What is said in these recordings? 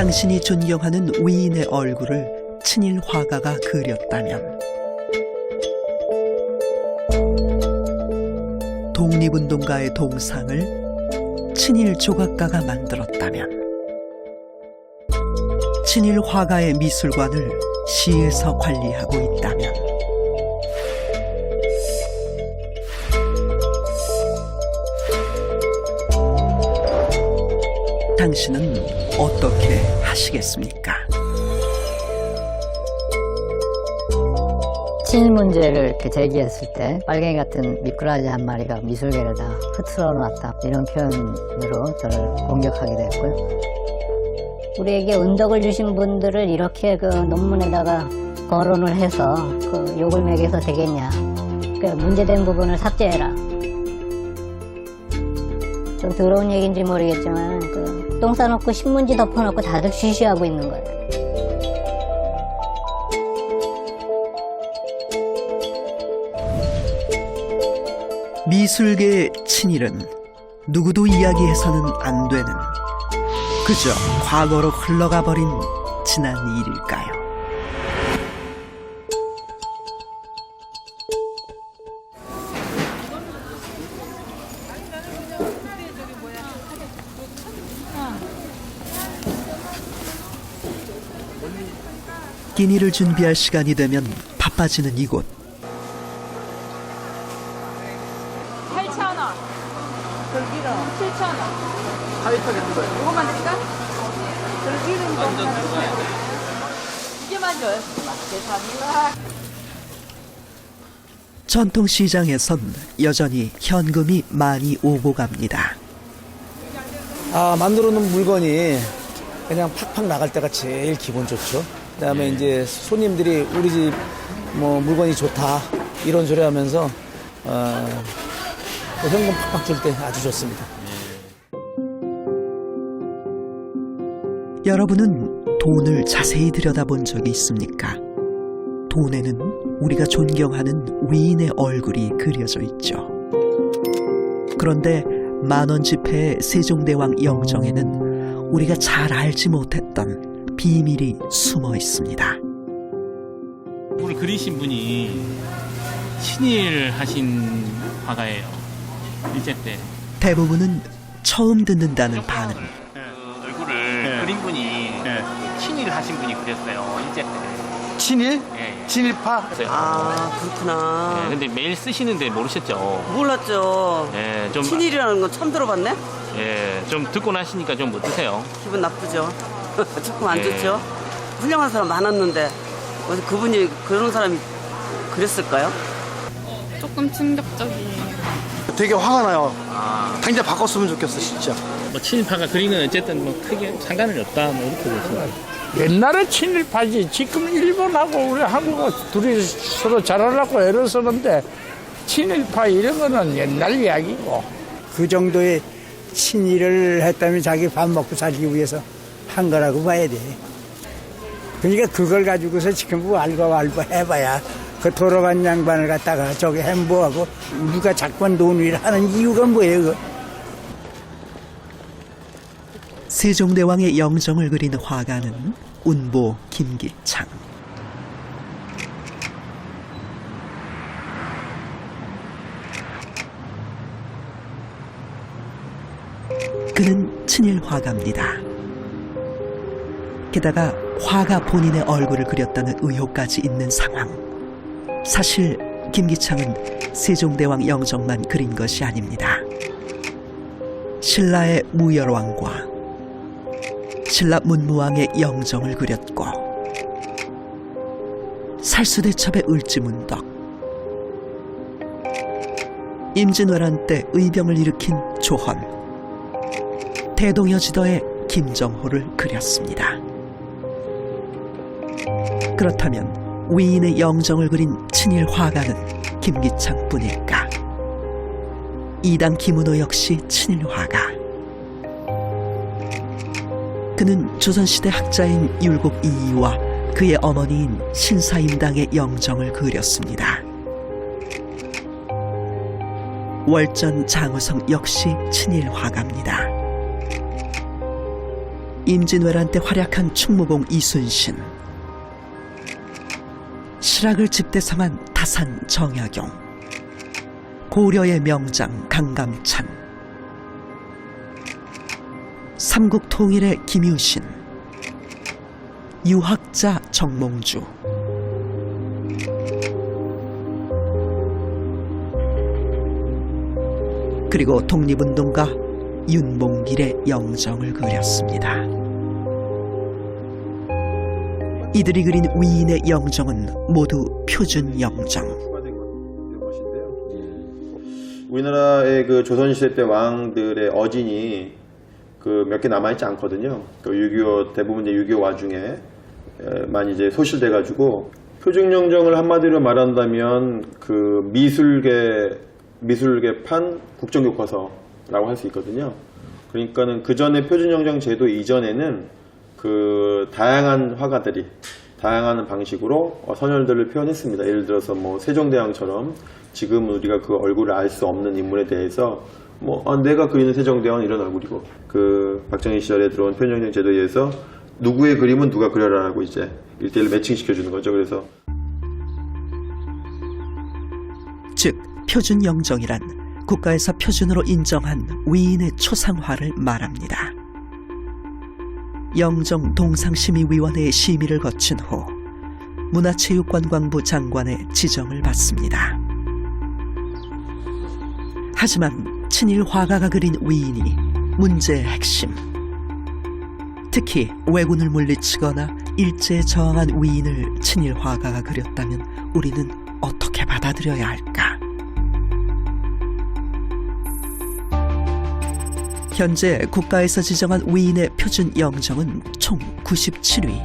당신이 존경하는 위인의 얼굴을 친일 화가가 그렸다면, 독립운동가의 동상을 친일 조각가가 만들었다면, 친일 화가의 미술관을 시에서 관리하고 있다면, 당신은 어떻게 하시겠습니까? 친일 문제를 이렇게 제기했을 때 빨갱이 같은 미꾸라지 한 마리가 미술계를 다 흐트러 놨다, 이런 표현으로 저를 공격하게 됐고요. 우리에게 은덕을 주신 분들을 이렇게 그 논문에다가 거론을 해서 그 욕을 매겨서 되겠냐, 그 문제된 부분을 삭제해라. 좀 더러운 얘기인지 모르겠지만 똥 싸놓고 신문지 덮어놓고 다들 쉬쉬하고 있는 거예요. 미술계의 친일은 누구도 이야기해서는 안 되는, 그저 과거로 흘러가 버린 지난 일일까요? 끼니를 준비할 시간이 되면 바빠지는 이곳. 8,000원. 들기름 7,000원. 하이타겠는 거예요. 이거만 드릴까? 들기름 완전 이게만 줘요. 감사합니다. 전통시장에선 여전히 현금이 많이 오고 갑니다. 만들어 놓은 물건이 그냥 팍팍 나갈 때가 제일 기분 좋죠. 그다음에 이제 손님들이 우리 집 뭐 물건이 좋다 이런 소리 하면서 현금 팍팍 줄 때 아주 좋습니다. 여러분은 돈을 자세히 들여다본 적이 있습니까? 돈에는 우리가 존경하는 위인의 얼굴이 그려져 있죠. 그런데 만원 지폐의 세종대왕 영정에는 우리가 잘 알지 못했던 비밀이 숨어 있습니다. 오늘 그리신 분이 친일 하신 화가예요. 일제 때. 대부분은 처음 듣는다는 반응. 그 얼굴을 그린 분이 친일 하신 분이 그렸어요. 일제 때. 친일? 예. 친일파? 아, 그렇구나. 근데 매일 쓰시는데 모르셨죠? 몰랐죠. 예, 좀 친일이라는 건 처음 들어봤네? 예, 좀 듣고 나시니까 좀 어떠세요? 기분 나쁘죠. 조금 안 예. 좋죠. 훌륭한 사람 많았는데 어디 그분이 그런 사람이 그랬을까요? 조금 충격적이에요. 되게 화가 나요. 아, 당장 바꿨으면 좋겠어, 진짜. 뭐 친일파가 그리는 어쨌든 뭐 크게 상관은 없다, 뭐 이렇게 보시면. 옛날에 친일파지. 지금 일본하고 우리 한국하고 둘이 서로 잘하려고 애를 쓰는데 친일파 이런 거는 옛날 이야기고. 그 정도의 친일을 했다면 자기 밥 먹고 살기 위해서 한 거라고 봐야 돼. 그러니까 그걸 가지고서 지금 뭐 알고 해봐야 그 돌아간 양반을 갖다가 저기 행보하고 누가 작권 논의를 하는 이유가 뭐예요? 그거? 세종대왕의 영정을 그린 화가는 운보 김기창. 그는 친일 화가입니다. 게다가 화가 본인의 얼굴을 그렸다는 의혹까지 있는 상황. 사실 김기창은 세종대왕 영정만 그린 것이 아닙니다. 신라의 무열왕과 신라 문무왕의 영정을 그렸고, 살수대첩의 을지문덕, 임진왜란 때 의병을 일으킨 조헌, 대동여지도의 김정호를 그렸습니다. 그렇다면 위인의 영정을 그린 친일 화가는 김기창뿐일까? 이당 김은호 역시 친일 화가. 그는 조선시대 학자인 율곡 이이와 그의 어머니인 신사임당의 영정을 그렸습니다. 월전 장우성 역시 친일 화가입니다. 임진왜란 때 활약한 충무공 이순신, 실학을 집대성한 타산 정약용, 고려의 명장 강감찬, 삼국 통일의 김유신, 유학자 정몽주, 그리고 독립운동가 윤봉길의 영정을 그렸습니다. 이들이 그린 위인의 영정은 모두 표준 영정. 우리나라의 그 조선시대 때 왕들의 어진이 그 몇 개 남아있지 않거든요. 그 6.25 대부분 이제 6.25 와중에 많이 이제 소실돼가지고 표준 영정을 한마디로 말한다면 그 미술계판 국정교과서라고 할 수 있거든요. 그러니까는 그 전에 표준 영정 제도 이전에는 그 다양한 화가들이 다양한 방식으로 선열들을 표현했습니다. 예를 들어서 뭐 세종대왕처럼 지금 우리가 그 얼굴을 알 수 없는 인물에 대해서 뭐 내가 그리는 세종대왕은 이런 얼굴이고, 그 박정희 시절에 들어온 표준영정 제도에 의해서 누구의 그림은 누가 그려라라고 이제 1대1 매칭시켜주는 거죠. 그래서 즉 표준 영정이란 국가에서 표준으로 인정한 위인의 초상화를 말합니다. 영정 동상심의위원회의 심의를 거친 후 문화체육관광부 장관의 지정을 받습니다. 하지만 친일 화가가 그린 위인이 문제의 핵심. 특히 왜군을 물리치거나 일제에 저항한 위인을 친일 화가가 그렸다면 우리는 어떻게 받아들여야 할까? 현재 국가에서 지정한 위인의 표준 영정은 총 97위.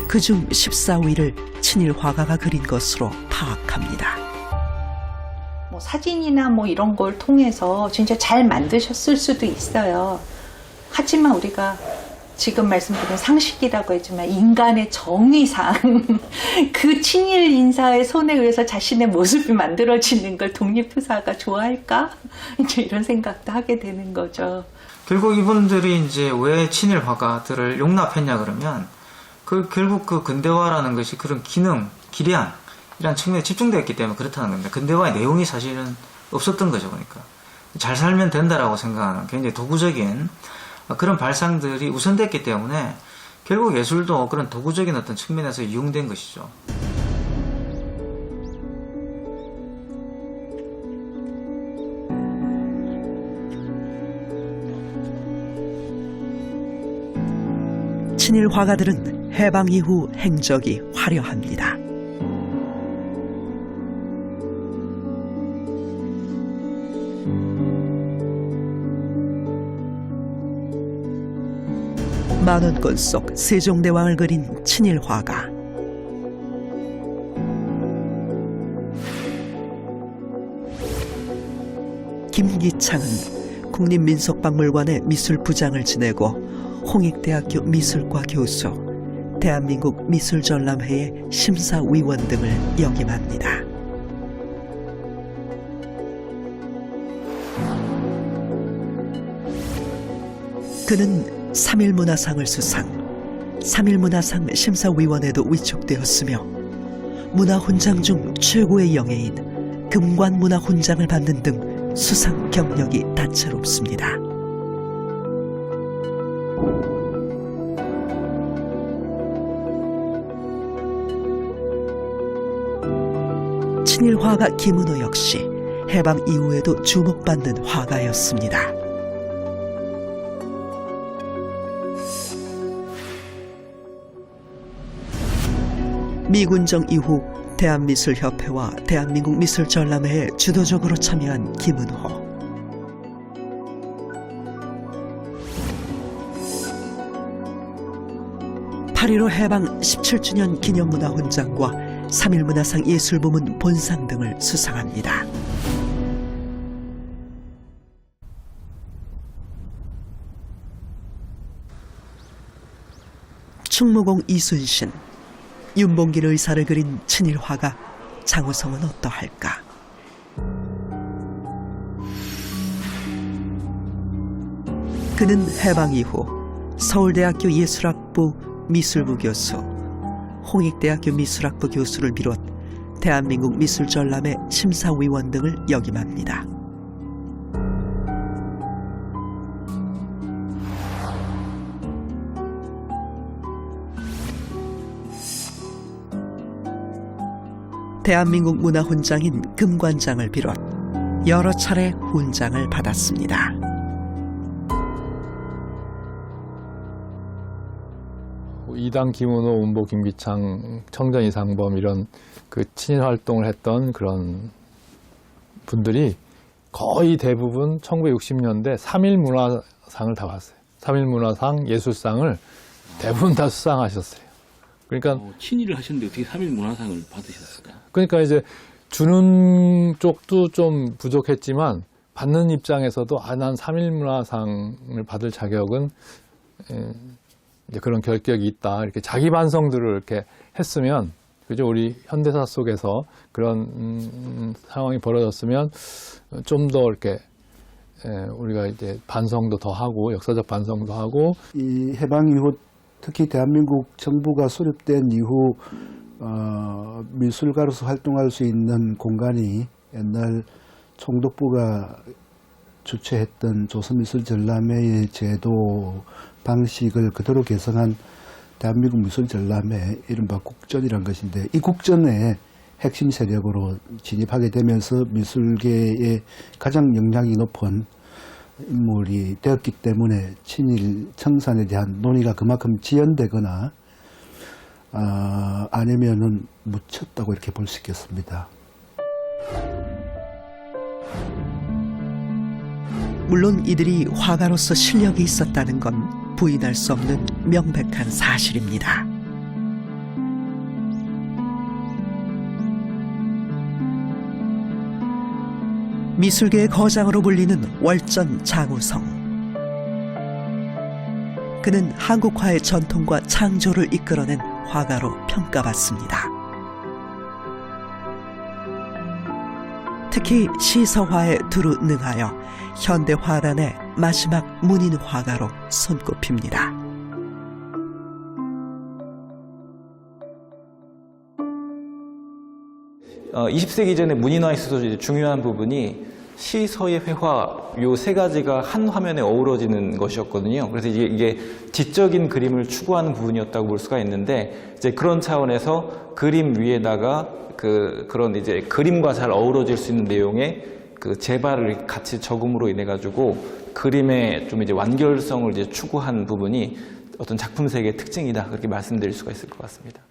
그중 14위를 친일 화가가 그린 것으로 파악합니다. 뭐 사진이나 뭐 이런 걸 통해서 진짜 잘 만드셨을 수도 있어요. 하지만 우리가 지금 말씀드린 상식이라고 했지만 인간의 정의상 그 친일 인사의 손에 의해서 자신의 모습이 만들어지는 걸 독립투사가 좋아할까? 이제 이런 생각도 하게 되는 거죠. 결국 이분들이 이제 왜 친일 화가들을 용납했냐 그러면 결국 그 근대화라는 것이 그런 기능, 기량이라는 측면에 집중되었기 때문에 그렇다는 겁니다. 근대화의 내용이 사실은 없었던 거죠. 그러니까 잘 살면 된다라고 생각하는 굉장히 도구적인 그런 발상들이 우선됐기 때문에 결국 예술도 그런 도구적인 어떤 측면에서 이용된 것이죠. 친일 화가들은 해방 이후 행적이 화려합니다. 만원권 속 세종대왕을 그린 친일 화가, 김기창은 국립민속박물관의 미술부장을 지내고 홍익대학교 미술과 교수, 대한민국 미술전람회의 심사위원 등을 역임합니다. 그는 3.1문화상을 수상, 3.1문화상 심사위원회도 위촉되었으며 문화훈장 중 최고의 영예인 금관문화훈장을 받는 등 수상 경력이 다채롭습니다. 친일 화가 김은호 역시 해방 이후에도 주목받는 화가였습니다. 미군정 이후 대한미술협회와 대한민국 미술전람회에 주도적으로 참여한 김은호. (8.15) 해방 17주년 기념문화훈장과 3.1문화상 예술부문 본상 등을 수상합니다. 충무공 이순신, 윤봉길 의사를 그린 친일 화가 장우성은 어떠할까? 그는 해방 이후 서울대학교 예술학부 미술부 교수, 홍익대학교 미술학부 교수를 비롯 대한민국 미술전람회 심사위원 등을 역임합니다. 대한민국 문화훈장인 금관장을 비롯 여러 차례 훈장을 받았습니다. 이당 김은호, 운보 김기창, 청전 이상범 이런 그 친일 활동을 했던 그런 분들이 거의 대부분 1960년대 3.1 문화상을 다 받았어요. 3.1 문화상, 예술상을 대부분 다 수상하셨어요. 그러니까 친일을 하셨는데 어떻게 3.1 문화상을 받으셨을까? 그러니까 이제 주는 쪽도 좀 부족했지만 받는 입장에서도 난 3.1 문화상을 받을 자격은 이제 그런 결격이 있다. 이렇게 자기 반성들을 이렇게 했으면, 그죠? 우리 현대사 속에서 그런 상황이 벌어졌으면 좀 더 이렇게 우리가 이제 반성도 더 하고 역사적 반성도 하고. 이 해방 이후 특히 대한민국 정부가 수립된 이후 미술가로서 활동할 수 있는 공간이 옛날 총독부가 주최했던 조선미술전람회의 제도 방식을 그대로 개성한 대한민국 미술전람회, 이른바 국전이란 것인데, 이 국전의 핵심 세력으로 진입하게 되면서 미술계의 가장 영향이 높은 인물이 되었기 때문에 친일 청산에 대한 논의가 그만큼 지연되거나 아니면은 묻혔다고 이렇게 볼 수 있겠습니다. 물론 이들이 화가로서 실력이 있었다는 건 부인할 수 없는 명백한 사실입니다. 미술계의 거장으로 불리는 월전 장우성. 그는 한국화의 전통과 창조를 이끌어낸 화가로 평가받습니다. 특히 시서화에 두루 능하여 현대 화단의 마지막 문인 화가로 손꼽힙니다. 어, 20세기 이전의 문인화에 있어서 중요한 부분이 시서의 회화 요 세 가지가 한 화면에 어우러지는 것이었거든요. 그래서 이게 지적인 그림을 추구하는 부분이었다고 볼 수가 있는데, 이제 그런 차원에서 그림 위에다가 그런 이제 그림과 잘 어우러질 수 있는 내용의 그 재발을 같이 적음으로 인해 가지고 그림의 좀 이제 완결성을 이제 추구한 부분이 어떤 작품 세계의 특징이다, 그렇게 말씀드릴 수가 있을 것 같습니다.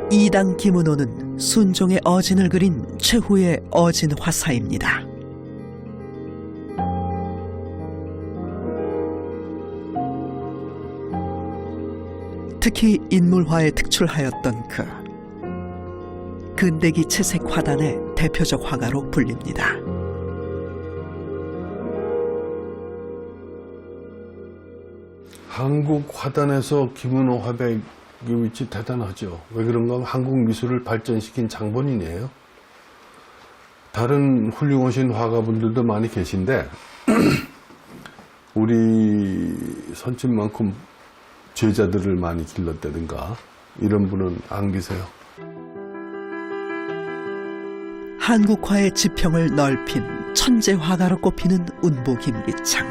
이당 김은호는 순종의 어진을 그린 최후의 어진 화사입니다. 특히 인물화에 특출하였던 근대기 채색 화단의 대표적 화가로 불립니다. 한국 화단에서 김은호 화백의 위치 대단하죠. 왜 그런가 하면 한국 미술을 발전시킨 장본인이에요. 다른 훌륭하신 화가분들도 많이 계신데 우리 선친만큼 제자들을 많이 길렀다든가 이런 분은 안 계세요. 한국화의 지평을 넓힌 천재 화가로 꼽히는 운보 김기창.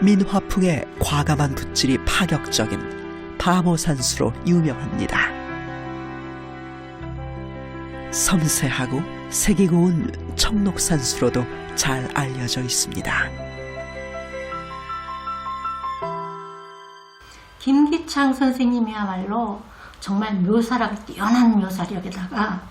민화풍의 과감한 붓질이 파격적인 바모산수로 유명합니다. 섬세하고 색이 고운 청록산수로도 잘 알려져 있습니다. 김기창 선생님이야말로 정말 묘사력, 뛰어난 묘사력에다가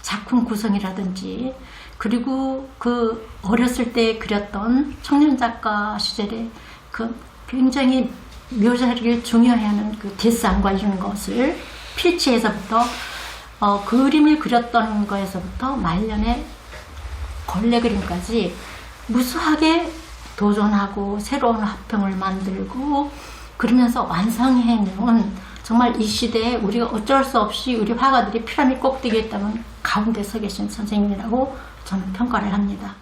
작품 구성이라든지, 그리고 그 어렸을 때 그렸던 청년 작가 시절에 그 굉장히 묘사력을 중요해하는 그 데상과 이런 것을 필치에서부터 그림을 그렸던 거에서부터 말년에 걸레 그림까지 무수하게 도전하고 새로운 화풍을 만들고 그러면서 완성해내온, 정말 이 시대에 우리가 어쩔 수 없이 우리 화가들이 피라미드 꼭대기에 있다면 가운데 서 계신 선생님이라고 저는 평가를 합니다.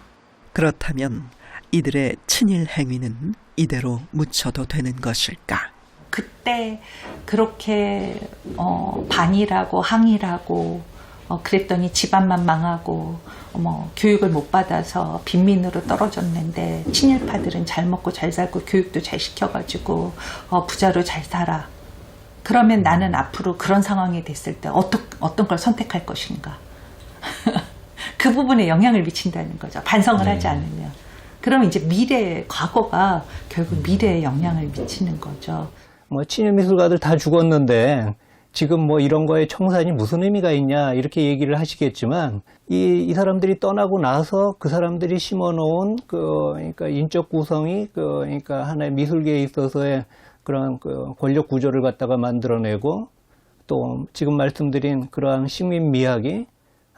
그렇다면 이들의 친일 행위는 이대로 묻혀도 되는 것일까? 그때 그렇게 반일하고 항일하고 그랬더니 집안만 망하고 교육을 못 받아서 빈민으로 떨어졌는데 친일파들은 잘 먹고 잘 살고 교육도 잘 시켜가지고 부자로 잘 살아. 그러면 나는 앞으로 그런 상황이 됐을 때 어떤 걸 선택할 것인가. 그 부분에 영향을 미친다는 거죠. 반성을 하지 않으면. 그러면 이제 과거가 결국 미래에 영향을 미치는 거죠. 뭐 친일 미술가들 다 죽었는데 지금 뭐 이런 거에 청산이 무슨 의미가 있냐 이렇게 얘기를 하시겠지만 이 사람들이 떠나고 나서 그 사람들이 심어놓은 그러니까 인적 구성이 그러니까 하나의 미술계에 있어서의 그런 권력 구조를 갖다가 만들어내고 또 지금 말씀드린 그러한 식민 미학이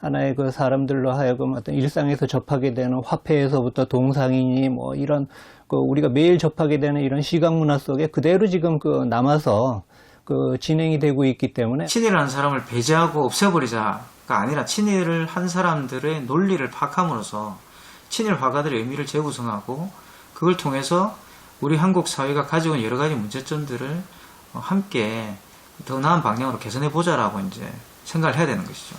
하나의 그 사람들로 하여금 어떤 일상에서 접하게 되는 화폐에서부터 동상이니 뭐 이런 우리가 매일 접하게 되는 이런 시각 문화 속에 그대로 지금 남아서 진행이 되고 있기 때문에 친일을 한 사람을 배제하고 없애버리자가 아니라 친일을 한 사람들의 논리를 파악함으로써 친일 화가들의 의미를 재구성하고 그걸 통해서 우리 한국 사회가 가지고 있는 여러 가지 문제점들을 함께 더 나은 방향으로 개선해 보자라고 이제 생각을 해야 되는 것이죠.